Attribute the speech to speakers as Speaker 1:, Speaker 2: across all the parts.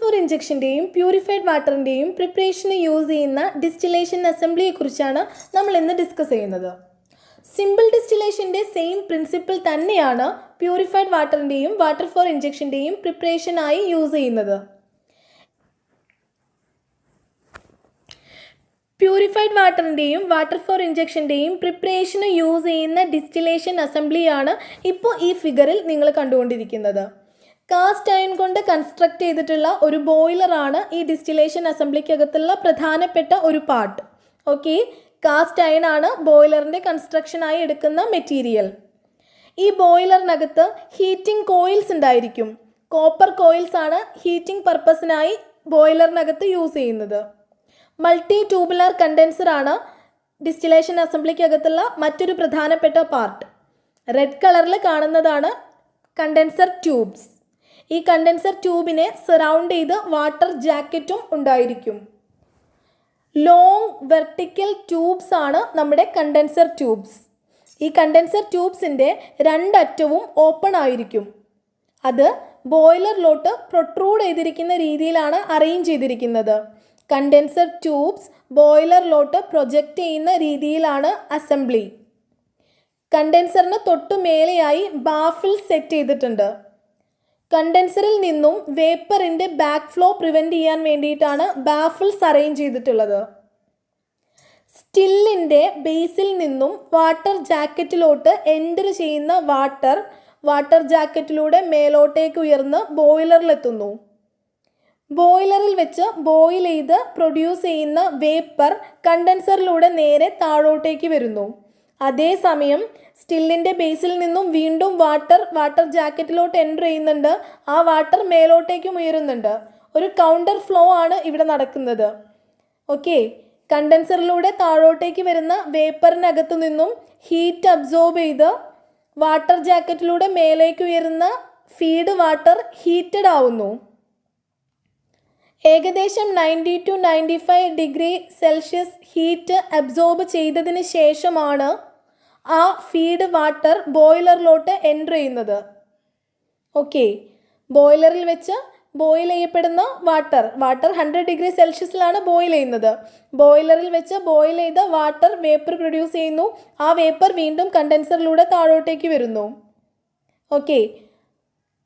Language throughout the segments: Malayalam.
Speaker 1: ഫോർ ഇഞ്ചക്ഷൻ്റെയും പ്യൂരിഫൈഡ് വാട്ടറിൻ്റെയും പ്രിപ്പറേഷന് യൂസ് ചെയ്യുന്ന ഡിസ്റ്റിലേഷൻ അസംബ്ലിയെക്കുറിച്ചാണ് നമ്മൾ ഇന്ന് ഡിസ്കസ് ചെയ്യുന്നത്. സിമ്പിൾ ഡിസ്റ്റിലേഷൻ്റെ സെയിം പ്രിൻസിപ്പിൾ തന്നെയാണ് പ്യൂരിഫൈഡ് വാട്ടറിൻ്റെയും വാട്ടർ ഫോർ ഇഞ്ചക്ഷൻ്റെയും പ്രിപ്പറേഷനായി യൂസ് ചെയ്യുന്നത്. പ്യൂരിഫൈഡ് വാട്ടറിൻ്റെയും വാട്ടർ ഫോർ ഇഞ്ചക്ഷൻ്റെയും പ്രിപ്പറേഷന് യൂസ് ചെയ്യുന്ന ഡിസ്റ്റിലേഷൻ അസംബ്ലിയാണ് ഇപ്പോൾ ഈ ഫിഗറിൽ നിങ്ങൾ കണ്ടുകൊണ്ടിരിക്കുന്നത്. കാസ്റ്റ് അയൺ കൊണ്ട് കൺസ്ട്രക്ട് ചെയ്തിട്ടുള്ള ഒരു ബോയിലറാണ് ഈ ഡിസ്റ്റിലേഷൻ അസംബ്ലിക്കകത്തുള്ള പ്രധാനപ്പെട്ട ഒരു പാർട്ട്. ഓക്കെ, കാസ്റ്റ് അയൺ ആണ് ബോയിലറിൻ്റെ കൺസ്ട്രക്ഷനായി എടുക്കുന്ന മെറ്റീരിയൽ. ഈ ബോയിലറിനകത്ത് ഹീറ്റിംഗ് കോയിൽസ് ഉണ്ടായിരിക്കും. കോപ്പർ കോയിൽസ് ആണ് ഹീറ്റിംഗ് പർപ്പസിനായി ബോയിലറിനകത്ത് യൂസ് ചെയ്യുന്നത്. മൾട്ടി ട്യൂബുലാർ കണ്ടൻസർ ആണ് ഡിസ്റ്റിലേഷൻ അസംബ്ലിക്കകത്തുള്ള മറ്റൊരു പ്രധാനപ്പെട്ട പാർട്ട്. റെഡ് കളറിൽ കാണുന്നതാണ് കണ്ടൻസർ ട്യൂബ്സ്. ഈ കണ്ടൻസർ ട്യൂബിനെ സറൗണ്ട് ചെയ്ത് വാട്ടർ ജാക്കറ്റും ഉണ്ടായിരിക്കും. ലോങ് വെർട്ടിക്കൽ ട്യൂബ്സ് ആണ് നമ്മുടെ കണ്ടൻസർ ട്യൂബ്സ്. ഈ കണ്ടൻസർ ട്യൂബ്സിൻ്റെ രണ്ടറ്റവും ഓപ്പൺ ആയിരിക്കും. അത് ബോയിലറിലോട്ട് പ്രൊട്രൂഡ് ചെയ്തിരിക്കുന്ന രീതിയിലാണ് അറേഞ്ച് ചെയ്തിരിക്കുന്നത്. കണ്ടൻസർ ട്യൂബ്സ് ബോയിലറിലോട്ട് പ്രൊജക്റ്റ് ചെയ്യുന്ന രീതിയിലാണ് അസംബ്ലി. കണ്ടൻസറിന് തൊട്ടു മേലെയായി ബാഫിൽ സെറ്റ് ചെയ്തിട്ടുണ്ട്. കണ്ടൻസറിൽ നിന്നും വേപ്പറിൻ്റെ ബാക്ക് ഫ്ലോ പ്രിവെൻറ്റ് ചെയ്യാൻ വേണ്ടിയിട്ടാണ് ബാഫിൾസ് അറേഞ്ച് ചെയ്തിട്ടുള്ളത്. സ്റ്റില്ലിൻ്റെ ബേസിൽ നിന്നും വാട്ടർ ജാക്കറ്റിലോട്ട് എൻ്റർ ചെയ്യുന്ന വാട്ടർ ജാക്കറ്റിലൂടെ മേലോട്ടേക്ക് ഉയർന്ന് ബോയിലറിലെത്തുന്നു. ബോയിലറിൽ വെച്ച് ബോയിൽ ചെയ്ത് പ്രൊഡ്യൂസ് ചെയ്യുന്ന വേപ്പർ കണ്ടൻസറിലൂടെ നേരെ താഴോട്ടേക്ക് വരുന്നു. അതേസമയം സ്റ്റില്ലിൻ്റെ ബേസിൽ നിന്നും വീണ്ടും വാട്ടർ ജാക്കറ്റിലോട്ട് എൻ്റർ ചെയ്യുന്നുണ്ട്. ആ വാട്ടർ മേലോട്ടേക്കും ഉയരുന്നുണ്ട്. ഒരു കൗണ്ടർ ഫ്ലോ ആണ് ഇവിടെ നടക്കുന്നത്. ഓക്കെ, കണ്ടൻസറിലൂടെ താഴോട്ടേക്ക് വരുന്ന വേപ്പറിനകത്തു നിന്നും ഹീറ്റ് അബ്സോർബ് ചെയ്ത് വാട്ടർ ജാക്കറ്റിലൂടെ മേലേക്ക് ഉയരുന്ന ഫീഡ് വാട്ടർ ഹീറ്റഡ് ആവുന്നു. ഏകദേശം 90 to 95 degree Celsius heat absorb ചെയ്തതിന് ശേഷമാണ് ആ ഫീഡ് വാട്ടർ ബോയിലറിലോട്ട് എൻ്റർ ചെയ്യുന്നത്. ഓക്കെ, ബോയിലറിൽ വെച്ച് ബോയിൽ ചെയ്യപ്പെടുന്ന വാട്ടർ 100 ഡിഗ്രി സെൽഷ്യസിലാണ് ബോയിൽ ചെയ്യുന്നത്. ബോയിലറിൽ വെച്ച് ബോയിൽ ചെയ്ത വാട്ടർ വേപ്പർ പ്രൊഡ്യൂസ് ചെയ്യുന്നു. ആ വേപ്പർ വീണ്ടും കണ്ടൻസറിലൂടെ താഴോട്ടേക്ക് വരുന്നു. ഓക്കെ,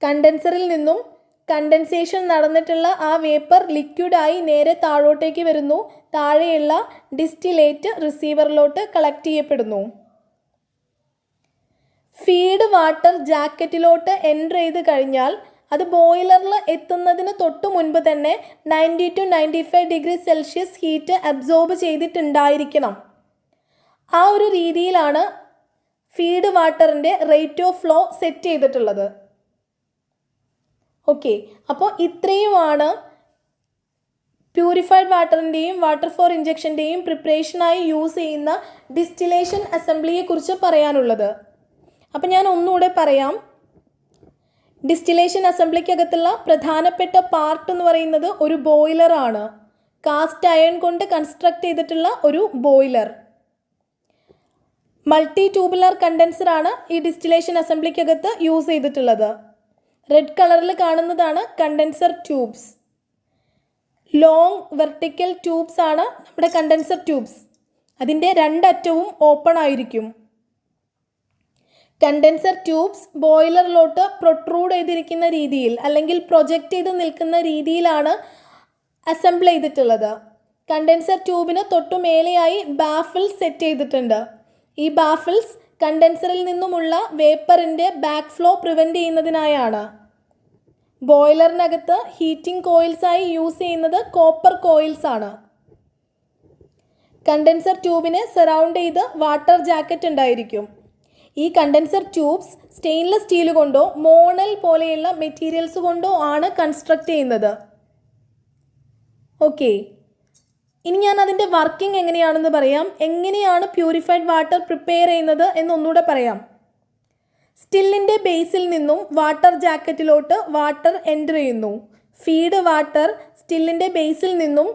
Speaker 1: കണ്ടൻസറിൽ നിന്നും കണ്ടൻസേഷൻ നടന്നിട്ടുള്ള ആ വേപ്പർ ലിക്വിഡായി നേരെ താഴോട്ടേക്ക് വരുന്നു. താഴെയുള്ള ഡിസ്റ്റിലേറ്റ് റിസീവറിലോട്ട് കളക്ട് ചെയ്യപ്പെടുന്നു. ഫീഡ് വാട്ടർ ജാക്കറ്റിലോട്ട് എൻ്റർ ചെയ്ത് കഴിഞ്ഞാൽ അത് ബോയിലറിൽ എത്തുന്നതിന് തൊട്ട് മുൻപ് തന്നെ 90 to 95 degree Celsius heat absorb ചെയ്തിട്ടുണ്ടായിരിക്കണം. ആ ഒരു രീതിയിലാണ് ഫീഡ് വാട്ടറിൻ്റെ റേറ്റ് ഓഫ് ഫ്ലോ സെറ്റ് ചെയ്തിട്ടുള്ളത്. ഓക്കെ, അപ്പോൾ ഇത്രയുമാണ് പ്യൂരിഫൈഡ് വാട്ടറിൻ്റെയും വാട്ടർ ഫോർ ഇഞ്ചക്ഷൻ്റെയും പ്രിപ്പറേഷനായി യൂസ് ചെയ്യുന്ന ഡിസ്റ്റിലേഷൻ അസംബ്ലിയെക്കുറിച്ച് പറയാനുള്ളത്. അപ്പോൾ ഞാൻ ഒന്നുകൂടെ പറയാം. ഡിസ്റ്റിലേഷൻ അസംബ്ലിക്കകത്തുള്ള പ്രധാനപ്പെട്ട പാർട്ട് എന്ന് പറയുന്നത് ഒരു ബോയിലറാണ്. കാസ്റ്റ് അയൺ കൊണ്ട് കൺസ്ട്രക്ട് ചെയ്തിട്ടുള്ള ഒരു ബോയിലർ. മൾട്ടി ട്യൂബുലാർ കണ്ടൻസറാണ് ഈ ഡിസ്റ്റിലേഷൻ അസംബ്ലിക്കകത്ത് യൂസ് ചെയ്തിട്ടുള്ളത്. റെഡ് കളറിൽ കാണുന്നതാണ് condenser tubes. Long vertical tubes ആണ് നമ്മുടെ കണ്ടൻസർ ട്യൂബ്സ്. അതിൻ്റെ രണ്ടറ്റവും ഓപ്പൺ ആയിരിക്കും. കണ്ടൻസർ ട്യൂബ്സ് ബോയിലറിലോട്ട് പ്രൊട്രൂഡ് ചെയ്തിരിക്കുന്ന രീതിയിൽ അല്ലെങ്കിൽ പ്രൊജക്റ്റ് ചെയ്ത് നിൽക്കുന്ന രീതിയിലാണ് അസംബിൾ ചെയ്തിട്ടുള്ളത്. കണ്ടൻസർ ട്യൂബിന് തൊട്ടു മേലെയായി ബാഫിൾസ് സെറ്റ് ചെയ്തിട്ടുണ്ട്. ഈ ബാഫിൾസ് കണ്ടൻസറിൽ നിന്നുമുള്ള വേപ്പറിൻ്റെ ബാക്ക് ഫ്ലോ പ്രിവെൻറ്റ് ചെയ്യുന്നതിനായാണ്. ബോയിലറിനകത്ത് ഹീറ്റിംഗ് കോയിൽസായി യൂസ് ചെയ്യുന്നത് കോപ്പർ കോയിൽസ് ആണ്. കണ്ടൻസർ ട്യൂബിനെ സറൗണ്ട് ചെയ്ത് വാട്ടർ ജാക്കറ്റ് ഉണ്ടായിരിക്കും. ഈ കണ്ടൻസർ ട്യൂബ്സ് സ്റ്റെയിൻലെസ് സ്റ്റീൽ കൊണ്ടോ മോണൽ പോലെയുള്ള മെറ്റീരിയൽസ് കൊണ്ടോ ആണ് കൺസ്ട്രക്ട് ചെയ്യുന്നത്. ഓക്കെ, ഇനി ഞാൻ അതിൻ്റെ വർക്കിംഗ് എങ്ങനെയാണെന്ന് പറയാം. എങ്ങനെയാണ് പ്യൂരിഫൈഡ് വാട്ടർ പ്രിപ്പയർ ചെയ്യുന്നത് എന്നൊന്നുകൂടെ പറയാം. സ്റ്റില്ലിൻ്റെ ബേസിൽ നിന്നും വാട്ടർ ജാക്കറ്റിലോട്ട് വാട്ടർ എൻ്റർ ചെയ്യുന്നു. ഫീഡ് വാട്ടർ സ്റ്റില്ലിൻ്റെ ബേസിൽ നിന്നും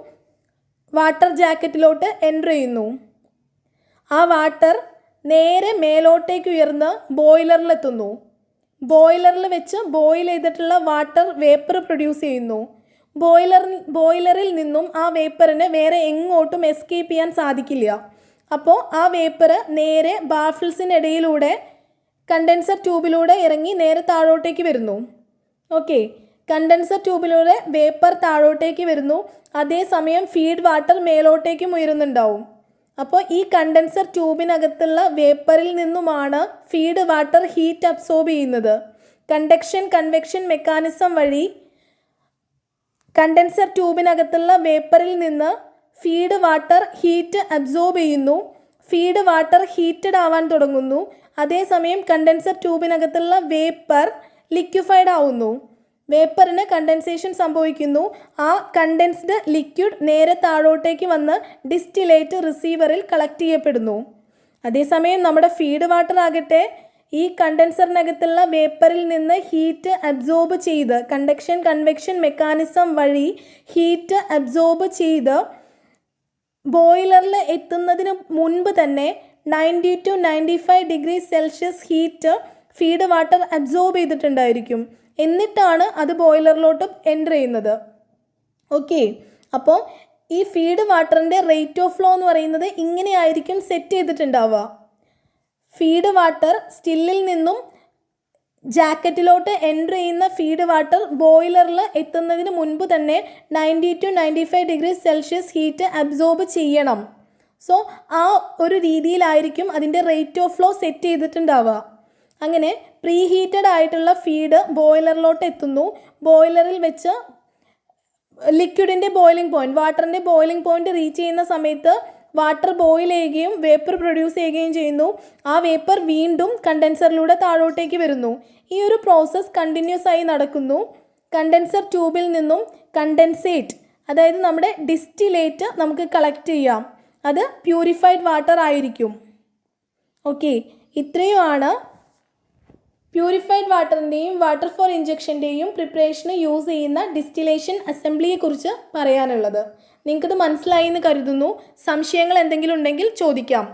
Speaker 1: വാട്ടർ ജാക്കറ്റിലോട്ട് എൻ്റർ ചെയ്യുന്നു. ആ വാട്ടർ നേരെ മേലോട്ടേക്ക് ഉയർന്ന് ബോയിലറിലെത്തുന്നു. ബോയിലറിൽ വെച്ച് ബോയിൽ ചെയ്തിട്ടുള്ള വാട്ടർ വേപ്പർ പ്രൊഡ്യൂസ് ചെയ്യുന്നു. ബോയിലറിൽ നിന്നും ആ വേപ്പറിന് വേറെ എങ്ങോട്ടും എസ്കേപ്പ് ചെയ്യാൻ സാധിക്കില്ല. അപ്പോൾ ആ വേപ്പർ നേരെ ബാഫിൾസിനിടയിലൂടെ കണ്ടൻസർ ട്യൂബിലൂടെ ഇറങ്ങി നേരെ താഴോട്ടേക്ക് വരുന്നു. ഓക്കെ, കണ്ടൻസർ ട്യൂബിലൂടെ വേപ്പർ താഴോട്ടേക്ക് വരുന്നു. അതേസമയം ഫീഡ് വാട്ടർ മേലോട്ടേക്കും ഉയരുന്നുണ്ടാവും. അപ്പോൾ ഈ കണ്ടൻസർ ട്യൂബിനകത്തുള്ള വേപ്പറിൽ നിന്നുമാണ് ഫീഡ് വാട്ടർ ഹീറ്റ് അബ്സോർബ് ചെയ്യുന്നത്. കണ്ടക്ഷൻ കൺവെക്ഷൻ മെക്കാനിസം വഴി കണ്ടൻസർ ട്യൂബിനകത്തുള്ള വേപ്പറിൽ നിന്ന് ഫീഡ് വാട്ടർ ഹീറ്റ് അബ്സോർബ് ചെയ്യുന്നു. ഫീഡ് വാട്ടർ ഹീറ്റഡ് ആവാൻ തുടങ്ങുന്നു. അതേസമയം കണ്ടൻസർ ട്യൂബിനകത്തുള്ള വേപ്പർ ലിക്വിഫൈഡ് ആവുന്നു. വേപ്പറിന് കണ്ടൻസേഷൻ സംഭവിക്കുന്നു. ആ കണ്ടൻസ്ഡ് ലിക്വിഡ് നേരെ താഴോട്ടേക്ക് വന്ന് ഡിസ്റ്റിലേറ്റ് റിസീവറിൽ കളക്ട് ചെയ്യപ്പെടുന്നു. അതേസമയം നമ്മുടെ ഫീഡ് വാട്ടർ ആകട്ടെ ഈ കണ്ടൻസറിനകത്തുള്ള വേപ്പറിൽ നിന്ന് ഹീറ്റ് അബ്സോർബ് ചെയ്ത് കണ്ടക്ഷൻ കൺവെക്ഷൻ മെക്കാനിസം വഴി ഹീറ്റ് അബ്സോർബ് ചെയ്ത് ബോയിലറിൽ എത്തുന്നതിന് മുൻപ് തന്നെ 90 to 95 degree Celsius heat feed water absorb ചെയ്തിട്ടുണ്ടായിരിക്കും. എന്നിട്ടാണ് അത് ബോയിലറിലോട്ട് എൻ്റർ ചെയ്യുന്നത്. ഓക്കെ, അപ്പോൾ ഈ ഫീഡ് വാട്ടറിൻ്റെ റേറ്റ് ഓഫ് ഫ്ലോ എന്ന് പറയുന്നത് ഇങ്ങനെയായിരിക്കും സെറ്റ് ചെയ്തിട്ടുണ്ടാവുക. ഫീഡ് വാട്ടർ സ്റ്റില്ലിൽ നിന്നും ജാക്കറ്റിലോട്ട് എൻ്റർ ചെയ്യുന്ന ഫീഡ് വാട്ടർ ബോയിലറിൽ എത്തുന്നതിന് മുൻപ് തന്നെ 90 to 95 degree Celsius heat absorb ചെയ്യണം. സോ ആ ഒരു രീതിയിലായിരിക്കും അതിൻ്റെ റേറ്റ് ഓഫ് ഫ്ലോ സെറ്റ് ചെയ്തിട്ടുണ്ടാവുക. അങ്ങനെ പ്രീ ഹീറ്റഡ് ആയിട്ടുള്ള ഫീഡ് ബോയിലറിലോട്ട് എത്തുന്നു. ബോയിലറിൽ വെച്ച് ലിക്വിഡിൻ്റെ ബോയിലിംഗ് പോയിൻറ്റ്, വാട്ടറിൻ്റെ ബോയിലിംഗ് പോയിൻറ്റ് റീച്ച് ചെയ്യുന്ന സമയത്ത് വാട്ടർ ബോയിൽ ചെയ്യുകയും വേപ്പർ പ്രൊഡ്യൂസ് ചെയ്യുകയും ചെയ്യുന്നു. ആ വേപ്പർ വീണ്ടും കണ്ടൻസറിലൂടെ താഴോട്ടേക്ക് വരുന്നു. ഈ ഒരു പ്രോസസ്സ് കണ്ടിന്യൂസ് ആയി നടക്കുന്നു. കണ്ടൻസർ ട്യൂബിൽ നിന്നും കണ്ടൻസേറ്റ്, അതായത് നമ്മുടെ ഡിസ്റ്റിലേറ്റ് നമുക്ക് കളക്ട് ചെയ്യാം. അത് പ്യൂരിഫൈഡ് വാട്ടർ ആയിരിക്കും. ഓക്കെ, ഇത്രയുമാണ് പ്യൂരിഫൈഡ് വാട്ടറിൻ്റെയും വാട്ടർ ഫോർ ഇഞ്ചക്ഷൻ്റെയും പ്രിപ്പറേഷന് യൂസ് ചെയ്യുന്ന ഡിസ്റ്റിലേഷൻ അസംബ്ലിയെക്കുറിച്ച് പറയാനുള്ളത്. നിങ്ങൾക്കത് മനസ്സിലായി എന്ന് കരുതുന്നു. സംശയങ്ങൾ എന്തെങ്കിലും ഉണ്ടെങ്കിൽ ചോദിക്കാം.